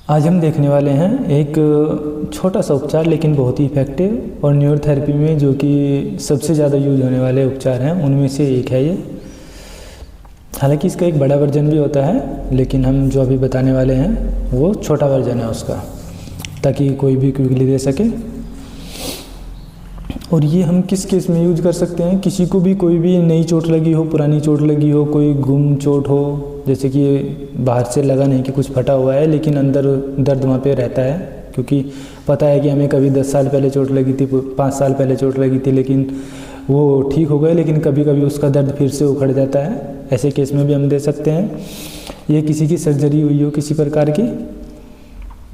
आज हम देखने वाले हैं एक छोटा सा उपचार लेकिन बहुत ही इफ़ेक्टिव और न्यूरोथेरेपी में जो कि सबसे ज़्यादा यूज होने वाले उपचार हैं उनमें से एक है ये। हालांकि इसका एक बड़ा वर्जन भी होता है, लेकिन हम जो अभी बताने वाले हैं वो छोटा वर्जन है उसका, ताकि कोई भी क्विकली दे सके। और ये हम किस केस में यूज कर सकते हैं? किसी को भी कोई भी नई चोट लगी हो, पुरानी चोट लगी हो, कोई गुम चोट हो, जैसे कि बाहर से लगा नहीं कि कुछ फटा हुआ है लेकिन अंदर दर्द वहाँ पे रहता है, क्योंकि पता है कि हमें कभी 10 साल पहले चोट लगी थी, 5 साल पहले चोट लगी थी, लेकिन वो ठीक हो गए, लेकिन कभी कभी उसका दर्द फिर से उखड़ जाता है। ऐसे केस में भी हम दे सकते हैं। ये किसी की सर्जरी हुई हो किसी प्रकार की,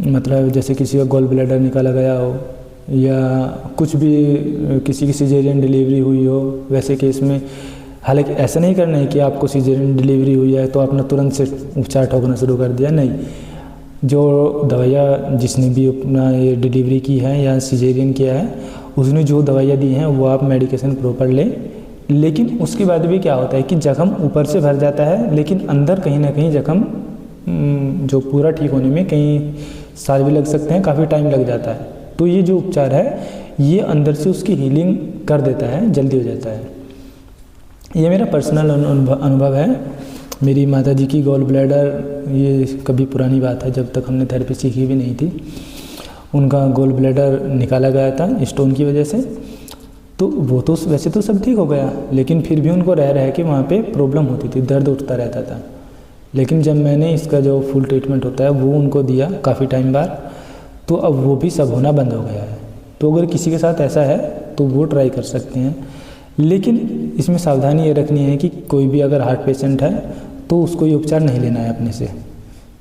मतलब जैसे किसी का गॉल ब्लैडर निकाला गया हो या कुछ भी किसी की सिजेरियन डिलीवरी हुई हो, वैसे केस में हालांकि ऐसा नहीं करना है कि आपको सिजेरियन डिलीवरी हुई है तो आपने तुरंत से उपचार ठोकना शुरू कर दिया, नहीं। जो दवाइयाँ जिसने भी अपना ये डिलीवरी की है या सिजेरियन किया है उसने जो दवाइयाँ दी हैं वो आप मेडिकेशन प्रॉपर लें। लेकिन उसके बाद भी क्या होता है कि जख्म ऊपर से भर जाता है, लेकिन अंदर कहीं ना कहीं जख्म जो पूरा ठीक होने में कई साल भी लग सकते हैं, काफ़ी टाइम लग जाता है। तो ये जो उपचार है ये अंदर से उसकी हीलिंग कर देता है, जल्दी हो जाता है। ये मेरा पर्सनल अनुभव है। मेरी माताजी की गॉल ब्लैडर, ये कभी पुरानी बात है, जब तक हमने थेरेपी सीखी भी नहीं थी, उनका गॉल ब्लैडर निकाला गया था स्टोन की वजह से। तो वो तो वैसे तो सब ठीक हो गया, लेकिन फिर भी उनको रह के वहाँ पे प्रॉब्लम होती थी, दर्द उठता रहता था। लेकिन जब मैंने इसका जो फुल ट्रीटमेंट होता है वो उनको दिया काफ़ी टाइम बाद, तो अब वो भी सब होना बंद हो गया है। तो अगर किसी के साथ ऐसा है तो वो ट्राई कर सकते हैं, लेकिन इसमें सावधानी ये रखनी है कि कोई भी अगर हार्ट पेशेंट है तो उसको ये उपचार नहीं लेना है अपने से।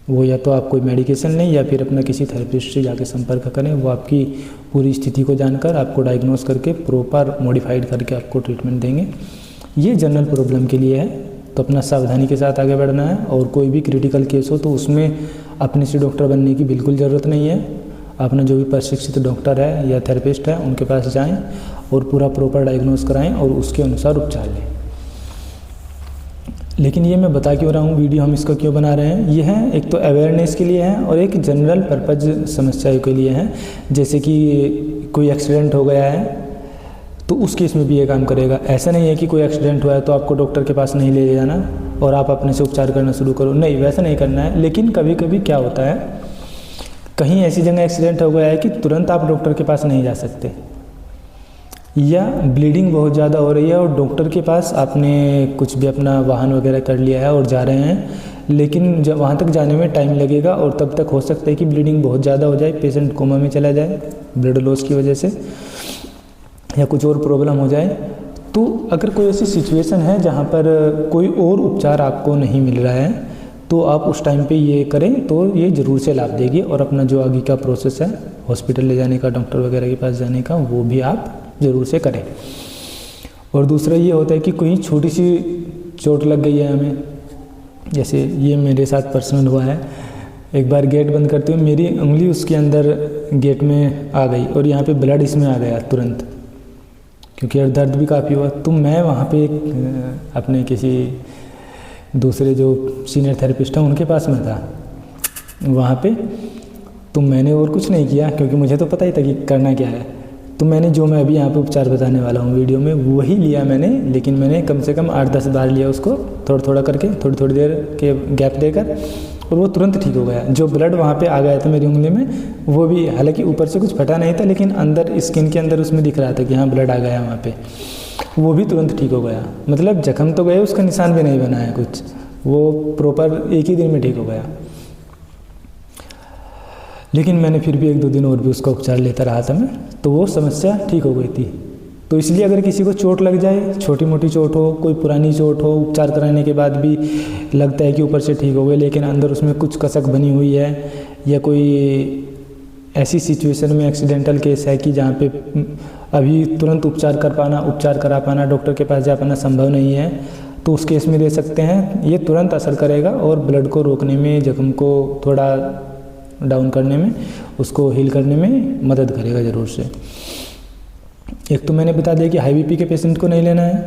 वो या तो आप कोई मेडिकेशन लें या फिर अपना किसी थेरेपिस्ट से जाके संपर्क करें। वो आपकी पूरी स्थिति को जानकर आपको डायग्नोस करके प्रॉपर मॉडिफाइड करके आपको ट्रीटमेंट देंगे। ये जनरल प्रॉब्लम के लिए है, तो अपना सावधानी के साथ आगे बढ़ना है। और कोई भी क्रिटिकल केस हो तो उसमें अपने से डॉक्टर बनने की बिल्कुल ज़रूरत नहीं है। अपना जो भी प्रशिक्षित डॉक्टर है या थेरेपिस्ट है उनके पास जाएं और पूरा प्रॉपर डायग्नोस कराएं और उसके अनुसार उपचार लें। लेकिन ये मैं बता क्यों रहा हूँ, वीडियो हम इसका क्यों बना रहे हैं, ये है एक तो अवेयरनेस के लिए है और एक जनरल पर्पज समस्याओं के लिए है। जैसे कि कोई एक्सीडेंट हो गया है तो उस केस में भी ये काम करेगा। ऐसा नहीं है कि कोई एक्सीडेंट हुआ है तो आपको डॉक्टर के पास नहीं ले जाना और आप अपने से उपचार करना शुरू करो, नहीं, वैसा नहीं करना है। लेकिन कभी कभी क्या होता है, कहीं ऐसी जगह एक्सीडेंट हो गया है कि तुरंत आप डॉक्टर के पास नहीं जा सकते, या ब्लीडिंग बहुत ज़्यादा हो रही है और डॉक्टर के पास आपने कुछ भी अपना वाहन वगैरह कर लिया है और जा रहे हैं, लेकिन जब वहाँ तक जाने में टाइम लगेगा और तब तक हो सकता है कि ब्लीडिंग बहुत ज़्यादा हो जाए, पेशेंट कोमा में चला जाए ब्लड लॉस की वजह से, या कुछ और प्रॉब्लम हो जाए। तो अगर कोई ऐसी सिचुएशन है जहाँ पर कोई और उपचार आपको नहीं मिल रहा है तो आप उस टाइम पे ये करें तो ये ज़रूर से लाभ देगी। और अपना जो आगे का प्रोसेस है हॉस्पिटल ले जाने का, डॉक्टर वगैरह के पास जाने का, वो भी आप ज़रूर से करें। और दूसरा ये होता है कि कोई छोटी सी चोट लग गई है हमें, जैसे ये मेरे साथ पर्सनल हुआ है। एक बार गेट बंद करते हुए मेरी उंगली उसके अंदर गेट में आ गई और यहाँ पे ब्लड इसमें आ गया तुरंत, क्योंकि यार दर्द भी काफ़ी हुआ। तो मैं वहाँ पे अपने किसी दूसरे जो सीनियर थेरेपिस्ट हैं उनके पास में था वहाँ पे, तो मैंने और कुछ नहीं किया क्योंकि मुझे तो पता ही था कि करना क्या है। तो मैंने जो मैं अभी यहाँ पे उपचार बताने वाला हूँ वीडियो में वही लिया मैंने, लेकिन मैंने कम से कम 8-10 बार लिया उसको, थोड़ा थोड़ा करके, थोड़ी थोड़ी देर के गैप देकर, और वो तुरंत ठीक हो गया। जो ब्लड वहाँ पे आ गया था मेरी उंगली में, वो भी हालांकि ऊपर से कुछ फटा नहीं था, लेकिन अंदर स्किन के अंदर उसमें दिख रहा था कि हाँ ब्लड आ गया वहाँ पे, वो भी तुरंत ठीक हो गया। मतलब जख्म तो गए, उसका निशान भी नहीं बना है कुछ, वो प्रॉपर एक ही दिन में ठीक हो गया। लेकिन मैंने फिर भी 1-2 दिन और भी उसका उपचार लेता रहा था मैं, तो वो समस्या ठीक हो गई थी। तो इसलिए अगर किसी को चोट लग जाए, छोटी मोटी चोट हो, कोई पुरानी चोट हो, उपचार कराने के बाद भी लगता है कि ऊपर से ठीक हो गए लेकिन अंदर उसमें कुछ कसक बनी हुई है, या कोई ऐसी सिचुएशन में एक्सीडेंटल केस है कि जहाँ पे अभी तुरंत उपचार करा पाना, डॉक्टर के पास जा पाना संभव नहीं है, तो उस केस में दे सकते हैं। ये तुरंत असर करेगा और ब्लड को रोकने में, जख्म को थोड़ा डाउन करने में, उसको हील करने में मदद करेगा ज़रूर से। एक तो मैंने बता दिया कि हाई बीपी के पेशेंट को नहीं लेना है।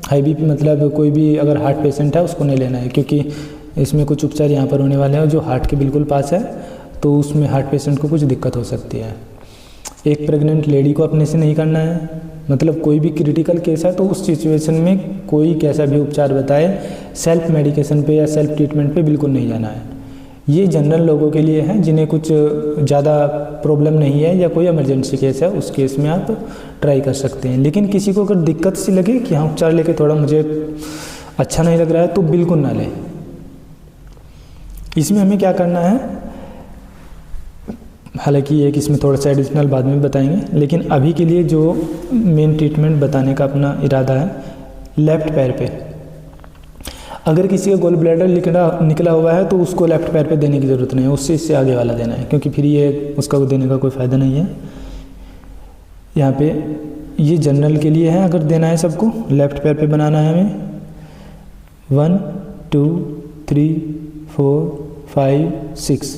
हाई बीपी मतलब कोई भी अगर हार्ट पेशेंट है उसको नहीं लेना है, क्योंकि इसमें कुछ उपचार यहाँ पर होने वाले हैं जो हार्ट के बिल्कुल पास है, तो उसमें हार्ट पेशेंट को कुछ दिक्कत हो सकती है। एक प्रेग्नेंट लेडी को अपने से नहीं करना है, मतलब कोई भी क्रिटिकल केस है तो उस सिचुएशन में कोई कैसा भी उपचार बताए सेल्फ मेडिकेशन पे या सेल्फ ट्रीटमेंट पे बिल्कुल नहीं जाना है। ये जनरल लोगों के लिए है जिन्हें कुछ ज़्यादा प्रॉब्लम नहीं है या कोई इमरजेंसी केस है, उस केस में आप ट्राई कर सकते हैं। लेकिन किसी को अगर दिक्कत सी लगे कि हाँ उपचार लेके थोड़ा मुझे अच्छा नहीं लग रहा है तो बिल्कुल ना लें। इसमें हमें क्या करना है, हालांकि एक इसमें थोड़ा सा एडिशनल बाद में बताएंगे, लेकिन अभी के लिए जो मेन ट्रीटमेंट बताने का अपना इरादा है, लेफ़्ट पैर पे अगर किसी का गोल ब्लैडर निकला हुआ है तो उसको लेफ़्ट पैर पे देने की ज़रूरत नहीं है, उससे इससे आगे वाला देना है, क्योंकि फिर ये उसका देने का कोई फ़ायदा नहीं है। यहाँ पे ये जनरल के लिए है, अगर देना है सबको लेफ़्ट पैर पे बनाना है हमें 1 2 3 4 5 6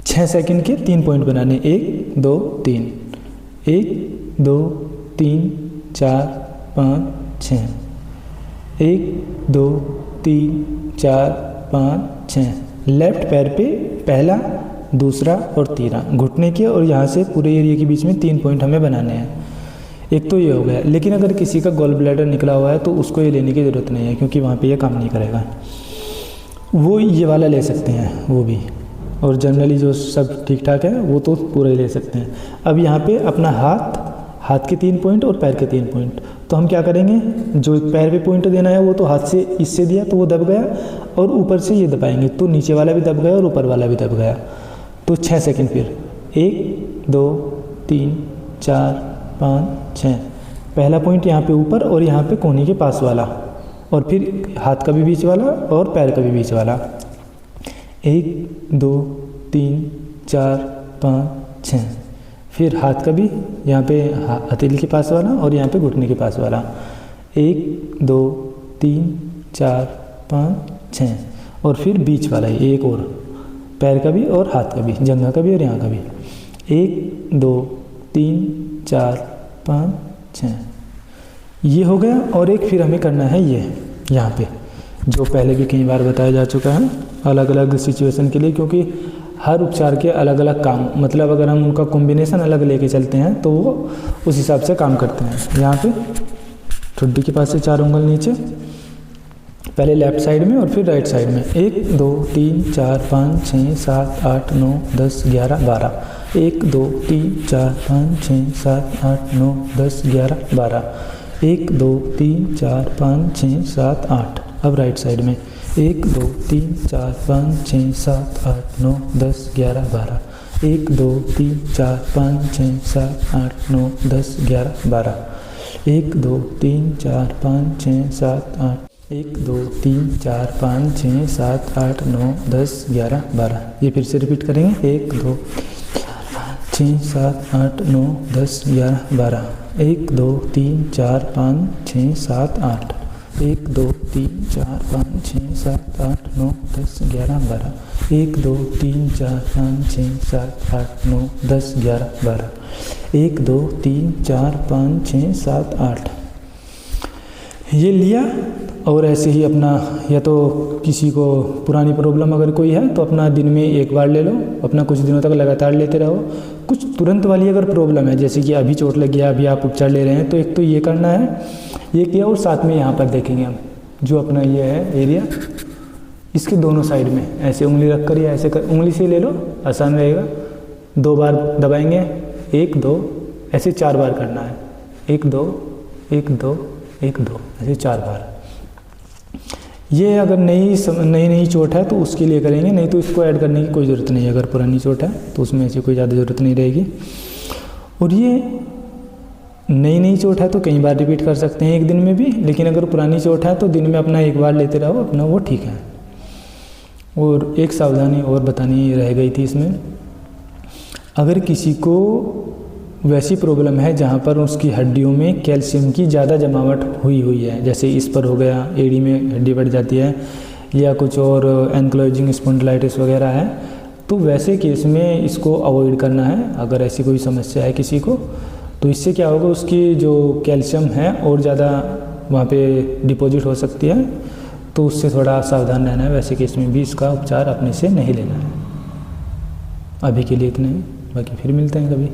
6 सेकंड के 3 पॉइंट बनाने, 1 2 3 1 2 3 4 5 6 1 2 3 4 5 6 लेफ्ट पैर पे पहला दूसरा और तीसरा घुटने के और यहाँ से पूरे एरिया के बीच में 3 पॉइंट हमें बनाने हैं। एक तो ये हो गया। लेकिन अगर किसी का गॉल ब्लैडर निकला हुआ है तो उसको ये लेने की ज़रूरत नहीं है, क्योंकि वहाँ पे ये काम नहीं करेगा, वो ये वाला ले सकते हैं वो भी, और जनरली जो सब ठीक ठाक है वो तो पूरा ही ले सकते हैं। अब यहाँ पे अपना हाथ के 3 पॉइंट और पैर के 3 पॉइंट, तो हम क्या करेंगे, जो पैर पे पॉइंट देना है वो तो हाथ से इससे दिया तो वो दब गया, और ऊपर से ये दबाएंगे तो नीचे वाला भी दब गया और ऊपर वाला भी दब गया। तो 6 सेकंड फिर 1 2 3 4 5 6 पहला पॉइंट यहाँ पे ऊपर और यहाँ पे कोहनी के पास वाला, और फिर हाथ का भी बीच वाला और पैर का भी बीच वाला। 1 2 3 4 5 6 फिर हाथ का भी यहाँ पे हथेली के पास वाला और यहाँ पे घुटने के पास वाला। 1 2 3 4 5 6 और फिर बीच वाला ही एक और, पैर का भी और हाथ का भी, जंघा का भी और यहाँ का भी। 1 2 3 4 5 6 ये हो गया। और एक फिर हमें करना है ये यहाँ पे, जो पहले भी कई बार बताया जा चुका है अलग अलग सिचुएशन के लिए, क्योंकि हर उपचार के अलग अलग काम, मतलब अगर हम उनका कॉम्बिनेशन अलग लेके चलते हैं तो वो उस हिसाब से काम करते हैं। यहाँ पे ठुड्डी के पास से 4 उंगल नीचे, पहले लेफ्ट साइड में और फिर राइट साइड में। 1 2 3 4 5 6 7 8 9 10 11 12 1 2 3 4 5 6 7 8 9 10 11 12 1 2 3 4 5 6 7 8। अब राइट साइड में 1 2 3 4 5 6 7 8 9 10 11 12 1 2 3 4 5 6 7 8 9 10 11 12 1 2 3 4 5 6 7 8 1 2 3 4 5 6 7 8 9 10 11 12। ये फिर से रिपीट करेंगे। 1 2 6 7 8 9 10 11 12 1 2 3 4 5 6 7 8 1 2 3 4 5 6 7 8 9 10 11 12 1 2 3 4 5 6 7 8 9 10 11 12 1 2 3 4 5 6 7 8। ये लिया। और ऐसे ही अपना, या तो किसी को पुरानी प्रॉब्लम अगर कोई है तो अपना दिन में एक बार ले लो, अपना कुछ दिनों तक लगातार लेते रहो। कुछ तुरंत वाली अगर प्रॉब्लम है, जैसे कि अभी चोट लग गया, अभी आप उपचार ले रहे हैं, तो एक तो ये करना है, ये किया। और साथ में यहाँ पर देखेंगे हम जो अपना ये है एरिया, इसके दोनों साइड में ऐसे उंगली रख कर या ऐसे कर, उंगली से ले लो, आसान रहेगा। 2 बार दबाएंगे, 1 2 ऐसे 4 बार करना है। 1 2 1 2 1 2 ऐसे 4 बार। ये अगर नई चोट है तो उसके लिए करेंगे, नहीं तो इसको ऐड करने की कोई ज़रूरत नहीं है। अगर पुरानी चोट है तो उसमें ऐसी कोई ज़्यादा ज़रूरत नहीं रहेगी। और ये नई चोट है तो कई बार रिपीट कर सकते हैं एक दिन में भी, लेकिन अगर पुरानी चोट है तो दिन में अपना 1 बार लेते रहो, अपना वो ठीक है। और एक सावधानी और बतानी रह गई थी इसमें, अगर किसी को वैसी प्रॉब्लम है जहाँ पर उसकी हड्डियों में कैल्शियम की ज़्यादा जमावट हुई है, जैसे इस पर हो गया, एड़ी में हड्डी बढ़ जाती है, या कुछ और एंक्लोजिंग स्पॉन्डिलाइटिस वगैरह है, तो वैसे केस में इसको अवॉइड करना है। अगर ऐसी कोई समस्या है किसी को, तो इससे क्या होगा, उसकी जो कैल्शियम है और ज़्यादा वहाँ पे डिपॉजिट हो सकती है, तो उससे थोड़ा सावधान रहना है। वैसे केस में भी इसका उपचार अपने से नहीं लेना है। अभी के लिए इतना ही, बाकी फिर मिलते हैं कभी।